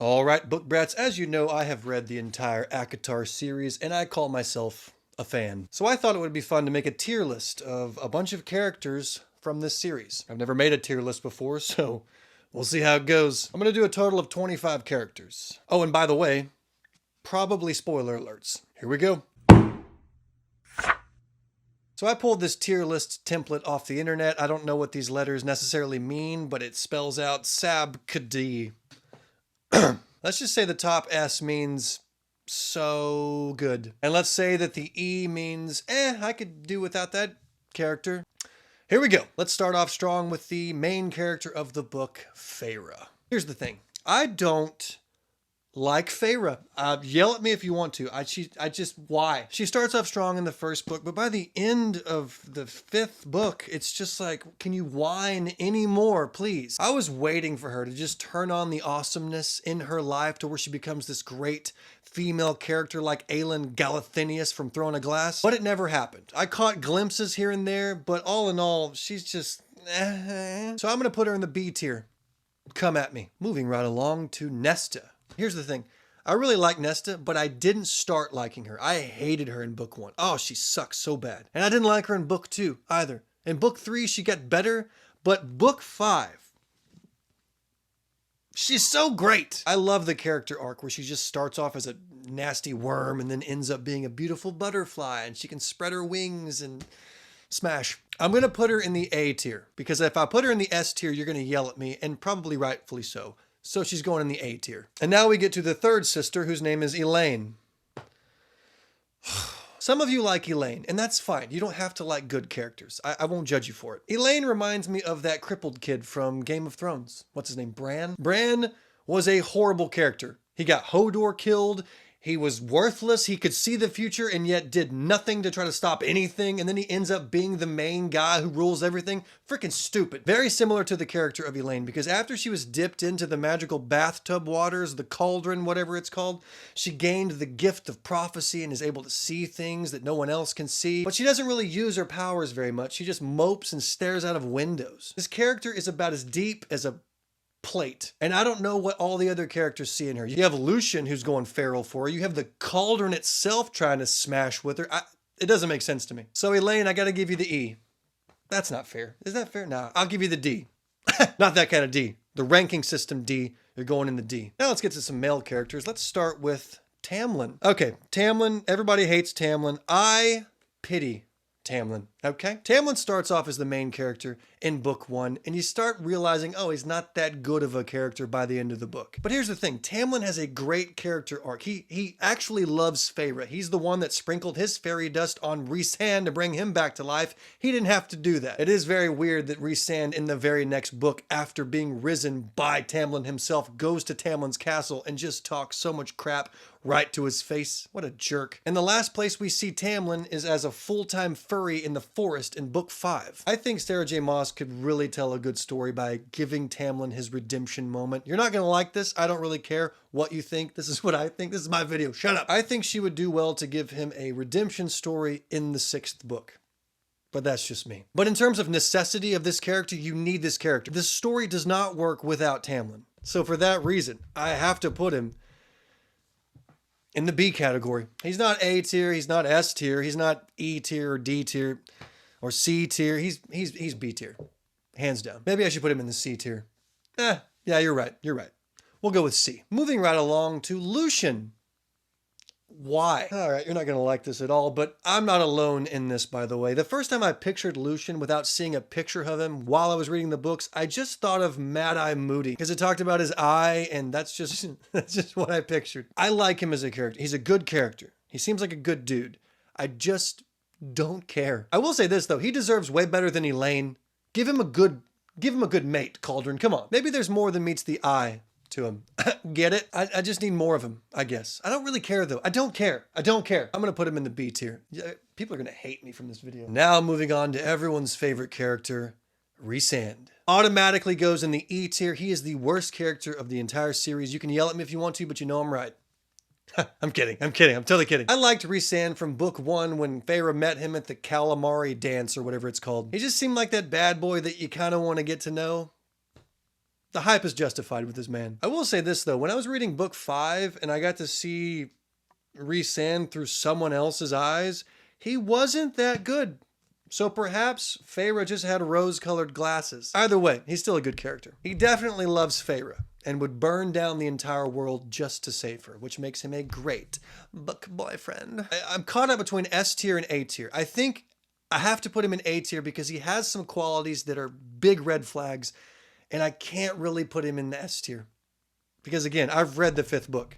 All right, book brats, as you know, I have read the entire Acotar series, and I call myself a fan. So I thought it would be fun to make a tier list of a bunch of characters from this series. I've never made a tier list before, so we'll see how it goes. I'm going to do a total of 25 characters. Oh, and by the way, probably spoiler alerts. Here we go. So I pulled this tier list template off the internet. I don't know what these letters necessarily mean, but it spells out Sab-Kadi. Let's just say the top S means so good. And let's say that the E means, I could do without that character. Here we go. Let's start off strong with the main character of the book, Feyre. Here's the thing. I don't like Feyre. Yell at me if you want to. Why? She starts off strong in the first book, but by the end of the 5th book, it's just like, can you whine anymore, please? I was waiting for her to just turn on the awesomeness in her life to where she becomes this great female character like Aelin Galathynius from Throne of Glass, but it never happened. I caught glimpses here and there, but all in all, she's just So I'm gonna put her in the B tier. Come at me. Moving right along to Nesta. Here's the thing. I really like Nesta, but I didn't start liking her. I hated her in book 1. Oh, she sucks so bad. And I didn't like her in book 2 either. In book 3, she got better, but book 5, she's so great. I love the character arc where she just starts off as a nasty worm and then ends up being a beautiful butterfly and she can spread her wings and smash. I'm going to put her in the A tier because if I put her in the S tier, you're going to yell at me, and probably rightfully so. So she's going in the A tier. And now we get to the third sister, whose name is Elain. Some of you like Elain, and that's fine. You don't have to like good characters. I won't judge you for it. Elain reminds me of that crippled kid from Game of Thrones. What's his name? Bran? Bran was a horrible character. He got Hodor killed. He was worthless. He could see the future and yet did nothing to try to stop anything. And then he ends up being the main guy who rules everything. Freaking stupid. Very similar to the character of Elain, because after she was dipped into the magical bathtub waters, the cauldron, whatever it's called, she gained the gift of prophecy and is able to see things that no one else can see. But she doesn't really use her powers very much. She just mopes and stares out of windows. This character is about as deep as a plate. And I don't know what all the other characters see in her. You have Lucien, who's going feral for her. You have the cauldron itself trying to smash with her. It doesn't make sense to me. So Elain, I gotta give you the E. That's not fair. Is that fair? Nah, I'll give you the D. Not that kind of D. The ranking system D. You're going in the D. Now let's get to some male characters. Let's start with Tamlin. Okay, Tamlin. Everybody hates Tamlin. I pity Tamlin, okay? Tamlin starts off as the main character in book 1, and you start realizing, oh, he's not that good of a character by the end of the book. But here's the thing, Tamlin has a great character arc. He actually loves Feyre. He's the one that sprinkled his fairy dust on Rhysand to bring him back to life. He didn't have to do that. It is very weird that Rhysand in the very next book, after being risen by Tamlin himself, goes to Tamlin's castle and just talks so much crap right to his face. What a jerk. And the last place we see Tamlin is as a full-time furry in the forest in book 5. I think Sarah J. Maas could really tell a good story by giving Tamlin his redemption moment. You're not gonna like this. I don't really care what you think. This is what I think. This is my video. Shut up. I think she would do well to give him a redemption story in the 6th book. But that's just me. But in terms of necessity of this character, you need this character. This story does not work without Tamlin. So for that reason, I have to put him in the B category. He's not A tier, he's not S tier, he's not E tier or D tier or C tier. He's B tier, hands down. Maybe I should put him in the C tier. Yeah, you're right. We'll go with C. Moving right along to Lucien. Why? All right, you're not going to like this at all, but I'm not alone in this, by the way. The first time I pictured Lucien without seeing a picture of him while I was reading the books, I just thought of Mad Eye Moody because it talked about his eye, and that's just what I pictured. I like him as a character. He's a good character. He seems like a good dude. I just don't care. I will say this, though. He deserves way better than Elain. Give him a good mate, Cauldron. Come on. Maybe there's more than meets the eye to him. Get it? I just need more of him, I guess. I don't really care, though. I don't care. I'm going to put him in the B tier. People are going to hate me from this video. Now moving on to everyone's favorite character, Rhysand. Automatically goes in the E tier. He is the worst character of the entire series. You can yell at me if you want to, but you know I'm right. I'm kidding. I'm totally kidding. I liked Rhysand from book 1 when Feyre met him at the calamari dance or whatever it's called. He just seemed like that bad boy that you kind of want to get to know. The hype is justified with this man. I will say this though, when I was reading book 5 and I got to see Rhysand through someone else's eyes, he wasn't that good. So perhaps Feyre just had rose-colored glasses. Either way, he's still a good character. He definitely loves Feyre and would burn down the entire world just to save her, which makes him a great book boyfriend. I'm caught up between S tier and A tier. I think I have to put him in A tier because he has some qualities that are big red flags, and I can't really put him in the S tier. Because again, I've read the 5th book.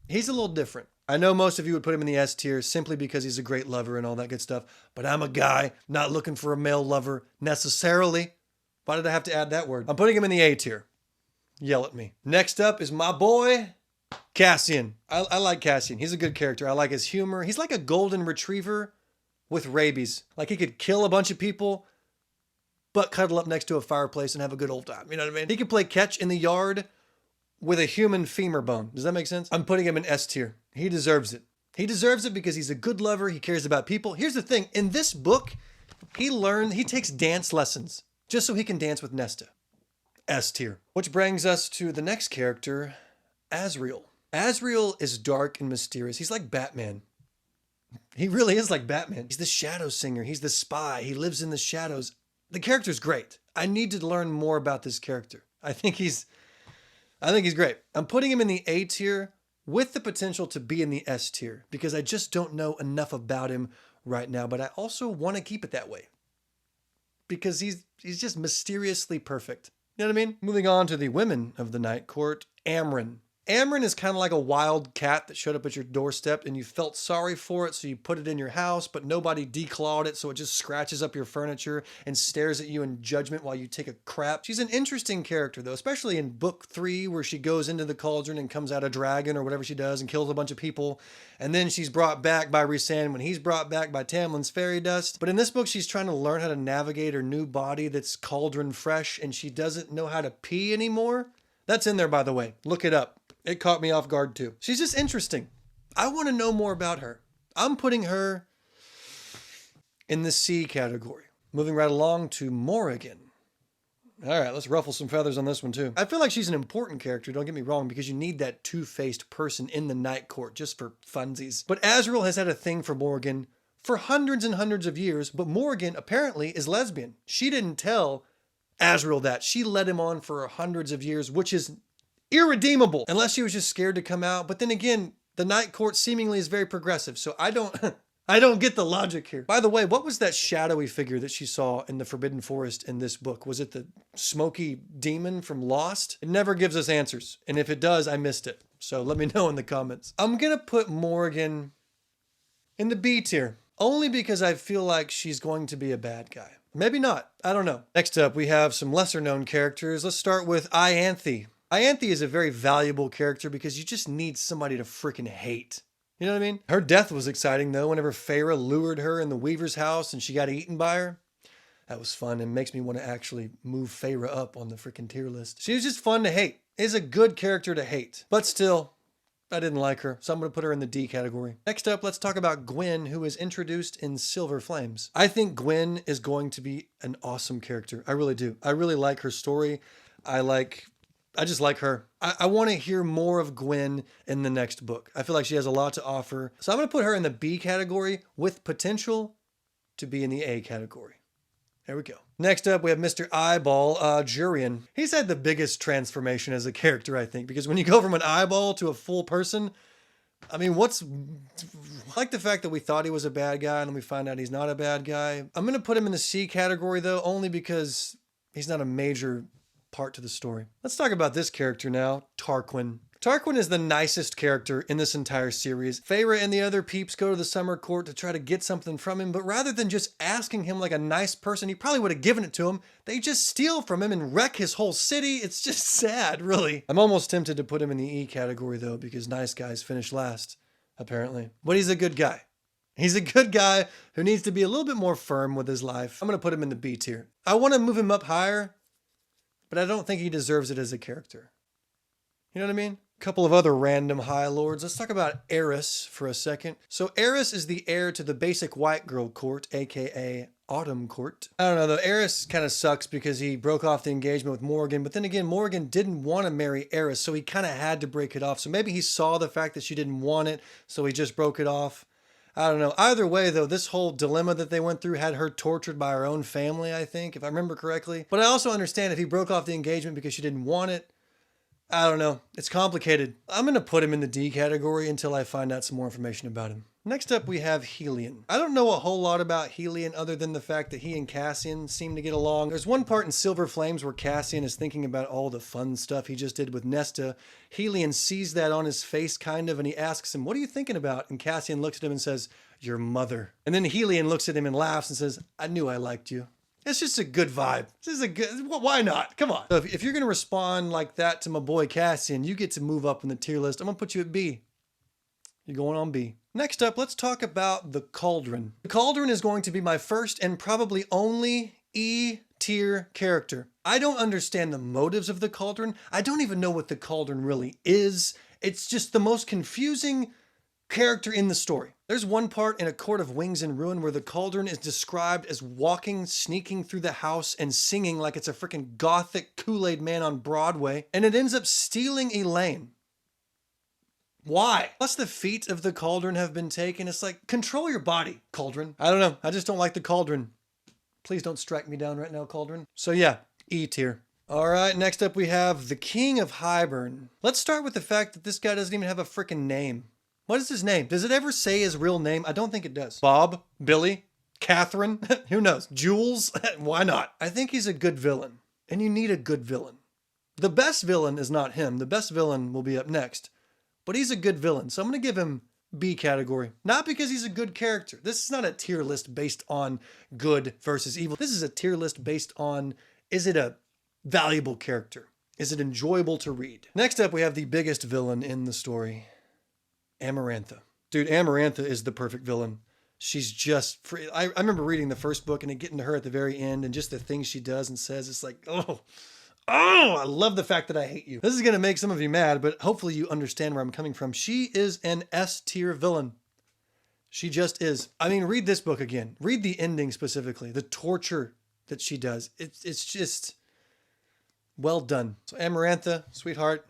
He's a little different. I know most of you would put him in the S tier simply because he's a great lover and all that good stuff, but I'm a guy not looking for a male lover necessarily. Why did I have to add that word? I'm putting him in the A tier. Yell at me. Next up is my boy, Cassian. I like Cassian. He's a good character. I like his humor. He's like a golden retriever with rabies. Like he could kill a bunch of people, but cuddle up next to a fireplace and have a good old time. You know what I mean? He can play catch in the yard with a human femur bone. Does that make sense? I'm putting him in S tier. He deserves it. He deserves it because he's a good lover. He cares about people. Here's the thing. In this book, he takes dance lessons just so he can dance with Nesta. S tier. Which brings us to the next character, Azriel. Azriel is dark and mysterious. He's like Batman. He really is like Batman. He's the shadow singer. He's the spy. He lives in the shadows. The character's great. I need to learn more about this character. I think he's great. I'm putting him in the A tier with the potential to be in the S tier because I just don't know enough about him right now, but I also want to keep it that way because he's just mysteriously perfect. You know what I mean? Moving on to the women of the Night Court, Amren. Amren is kind of like a wild cat that showed up at your doorstep and you felt sorry for it, so you put it in your house, but nobody declawed it, so it just scratches up your furniture and stares at you in judgment while you take a crap. She's an interesting character, though, especially in book 3, where she goes into the cauldron and comes out a dragon or whatever she does and kills a bunch of people. And then she's brought back by Rhysand when he's brought back by Tamlin's fairy dust. But in this book, she's trying to learn how to navigate her new body that's cauldron fresh, and she doesn't know how to pee anymore. That's in there, by the way. Look it up. It caught me off guard too. She's just interesting. I want to know more about her. I'm putting her in the C category. Moving right along to Morrigan. All right, let's ruffle some feathers on this one too. I feel like she's an important character, don't get me wrong, because you need that two-faced person in the Night Court just for funsies. But Azriel has had a thing for Morrigan for hundreds and hundreds of years, but Morrigan apparently is lesbian. She didn't tell Azriel that. She led him on for hundreds of years, which is irredeemable, unless she was just scared to come out. But then again, the Night Court seemingly is very progressive, so I don't get the logic here. By the way, what was that shadowy figure that she saw in the Forbidden Forest in this book? Was it the smoky demon from Lost? It never gives us answers, and if it does, I missed it. So let me know in the comments. I'm gonna put Morrigan in the B tier, only because I feel like she's going to be a bad guy. Maybe not, I don't know. Next up, we have some lesser known characters. Let's start with Ianthe. Ianthe is a very valuable character because you just need somebody to freaking hate. You know what I mean? Her death was exciting though, whenever Feyre lured her in the Weaver's house and she got eaten by her. That was fun and makes me want to actually move Feyre up on the freaking tier list. She was just fun to hate. Is a good character to hate. But still, I didn't like her, so I'm going to put her in the D category. Next up, let's talk about Gwyn, who is introduced in Silver Flames. I think Gwyn is going to be an awesome character. I really do. I really like her story. I just like her. I want to hear more of Gwyn in the next book. I feel like she has a lot to offer. So I'm going to put her in the B category with potential to be in the A category. There we go. Next up, we have Mr. Eyeball, Jurian. He's had the biggest transformation as a character, I think, because when you go from an eyeball to a full person, I mean, I like the fact that we thought he was a bad guy and then we find out he's not a bad guy. I'm going to put him in the C category, though, only because he's not a major part to the story. Let's talk about this character now, Tarquin. Tarquin is the nicest character in this entire series. Feyre and the other peeps go to the summer court to try to get something from him, but rather than just asking him like a nice person, he probably would have given it to him, they just steal from him and wreck his whole city. It's just sad, really. I'm almost tempted to put him in the E category though, because nice guys finish last, apparently. But he's a good guy. He's a good guy who needs to be a little bit more firm with his life. I'm going to put him in the B tier. I want to move him up higher, but I don't think he deserves it as a character. You know what I mean? A couple of other random High Lords. Let's talk about Eris for a second. So Eris is the heir to the basic white girl court, aka Autumn Court. I don't know though, Eris kind of sucks because he broke off the engagement with Morrigan, but then again, Morrigan didn't want to marry Eris, so he kind of had to break it off. So maybe he saw the fact that she didn't want it, so he just broke it off. I don't know. Either way though, this whole dilemma that they went through had her tortured by her own family, I think, if I remember correctly. But I also understand if he broke off the engagement because she didn't want it, I don't know. It's complicated. I'm going to put him in the D category until I find out some more information about him. Next up, we have Helion. I don't know a whole lot about Helion other than the fact that he and Cassian seem to get along. There's one part in Silver Flames where Cassian is thinking about all the fun stuff he just did with Nesta. Helion sees that on his face, kind of, and he asks him, "What are you thinking about?" And Cassian looks at him and says, "Your mother." And then Helion looks at him and laughs and says, "I knew I liked you." It's just a good vibe. This is a good, why not? Come on. So if you're going to respond like that to my boy Cassian, you get to move up in the tier list. I'm going to put you at B. You're going on B. Next up, let's talk about The Cauldron. The Cauldron is going to be my first and probably only E tier character. I don't understand the motives of The Cauldron. I don't even know what The Cauldron really is. It's just the most confusing character in the story. There's one part in A Court of Wings and Ruin where the Cauldron is described as walking, sneaking through the house and singing like it's a freaking gothic Kool-Aid man on Broadway, and it ends up stealing Elain. Why? Plus the feet of the Cauldron have been taken. It's like, control your body, Cauldron. I don't know. I just don't like the Cauldron. Please don't strike me down right now, Cauldron. So yeah, E tier. All right, next up we have the King of Hybern. Let's start with the fact that this guy doesn't even have a freaking name. What is his name? Does it ever say his real name? I don't think it does. Bob? Billy? Catherine? Who knows? Jules? Why not? I think he's a good villain, and you need a good villain. The best villain is not him. The best villain will be up next, but he's a good villain. So I'm going to give him B category. Not because he's a good character. This is not a tier list based on good versus evil. This is a tier list based on, is it a valuable character? Is it enjoyable to read? Next up, we have the biggest villain in the story. Amarantha. Dude, Amarantha is the perfect villain. She's just free. I remember reading the first book and it getting to her at the very end and just the things she does and says. It's like, oh, I love the fact that I hate you. This is going to make some of you mad, but hopefully you understand where I'm coming from. She is an S tier villain. She just is. I mean, read this book again. Read the ending specifically. The torture that she does. It's just well done. So Amarantha, sweetheart,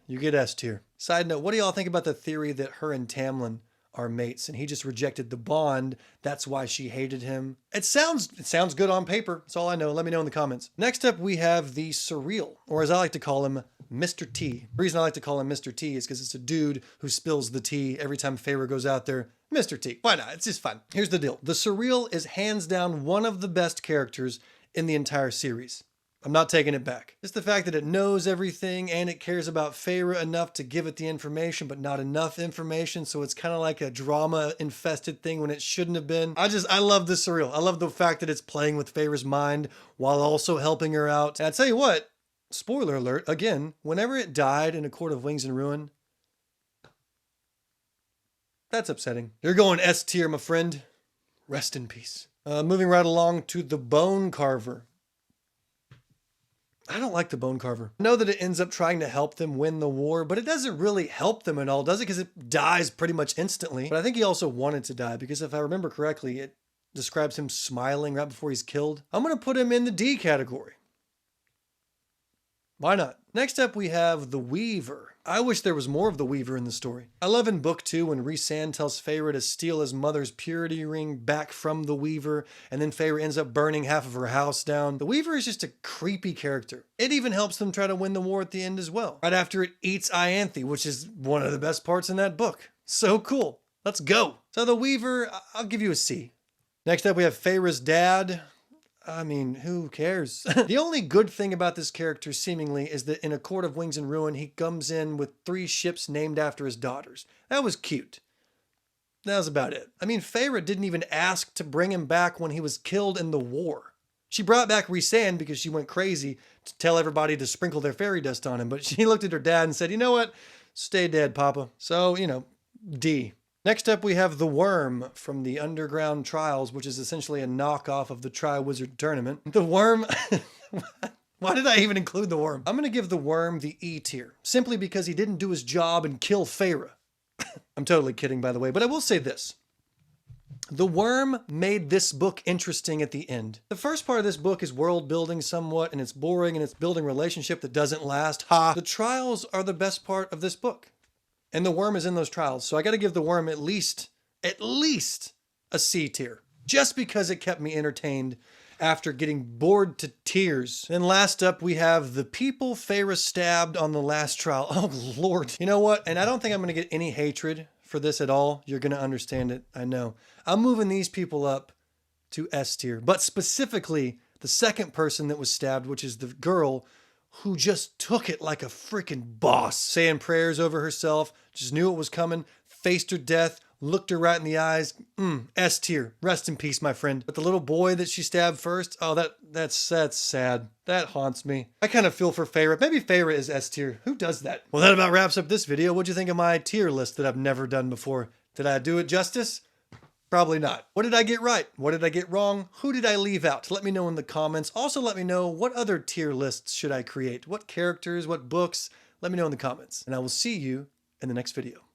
you get S tier. Side note, what do y'all think about the theory that her and Tamlin are mates and he just rejected the bond? That's why she hated him. It sounds good on paper. That's all I know. Let me know in the comments. Next up, we have the Suriel, or as I like to call him, Mr. T. The reason I like to call him Mr. T is because it's a dude who spills the tea every time Feyre goes out there. Mr. T. Why not? It's just fun. Here's the deal. The Suriel is hands down one of the best characters in the entire series. I'm not taking it back. It's the fact that it knows everything and it cares about Feyre enough to give it the information, but not enough information. So it's kind of like a drama infested thing when it shouldn't have been. I love the Suriel. I love the fact that it's playing with Feyre's mind while also helping her out. And I tell you what, spoiler alert, again, whenever it died in A Court of Wings and Ruin, that's upsetting. You're going S tier, my friend. Rest in peace. Moving right along to the Bone Carver. I don't like the Bone Carver. I know that it ends up trying to help them win the war, but it doesn't really help them at all, does it? Because it dies pretty much instantly. But I think he also wanted to die because if I remember correctly, it describes him smiling right before he's killed. I'm going to put him in the D category. Why not? Next up, we have the Weaver. I wish there was more of the Weaver in the story. I love in book 2 when Rhysand tells Feyre to steal his mother's purity ring back from the Weaver, and then Feyre ends up burning half of her house down. The Weaver is just a creepy character. It even helps them try to win the war at the end as well. Right after it eats Ianthe, which is one of the best parts in that book. So cool. Let's go. So the Weaver, I'll give you a C. Next up, we have Feyre's dad. I mean, who cares? The only good thing about this character, seemingly, is that in A Court of Wings and Ruin, he comes in with 3 ships named after his daughters. That was cute. That was about it. I mean, Feyre didn't even ask to bring him back when he was killed in the war. She brought back Rhysand because she went crazy to tell everybody to sprinkle their fairy dust on him, but she looked at her dad and said, you know what? Stay dead, Papa. So, D. Next up, we have the Worm from the Underground Trials, which is essentially a knockoff of the Triwizard Tournament. The Worm... Why did I even include the Worm? I'm going to give the Worm the E tier, simply because he didn't do his job and kill Feyre. I'm totally kidding, by the way, but I will say this. The worm made this book interesting at the end. The first part of this book is world building somewhat, and it's boring, and it's building a relationship that doesn't last. Ha! The trials are the best part of this book. And the worm is in those trials. So I got to give the worm at least a C tier. Just because it kept me entertained after getting bored to tears. And last up, we have the people Feyre stabbed on the last trial. Oh, Lord. You know what? And I don't think I'm going to get any hatred for this at all. You're going to understand it. I know. I'm moving these people up to S tier. But specifically, the second person that was stabbed, which is the girl who just took it like a freaking boss. Saying prayers over herself, just knew it was coming, faced her death, looked her right in the eyes. S tier. Rest in peace, my friend. But the little boy that she stabbed first, oh, that's sad. That haunts me. I kind of feel for Feyre. Maybe Feyre is S tier. Who does that? Well, that about wraps up this video. What'd you think of my tier list that I've never done before? Did I do it justice? Probably not. What did I get right? What did I get wrong? Who did I leave out? Let me know in the comments. Also, let me know what other tier lists should I create? What characters? What books? Let me know in the comments. And I will see you in the next video.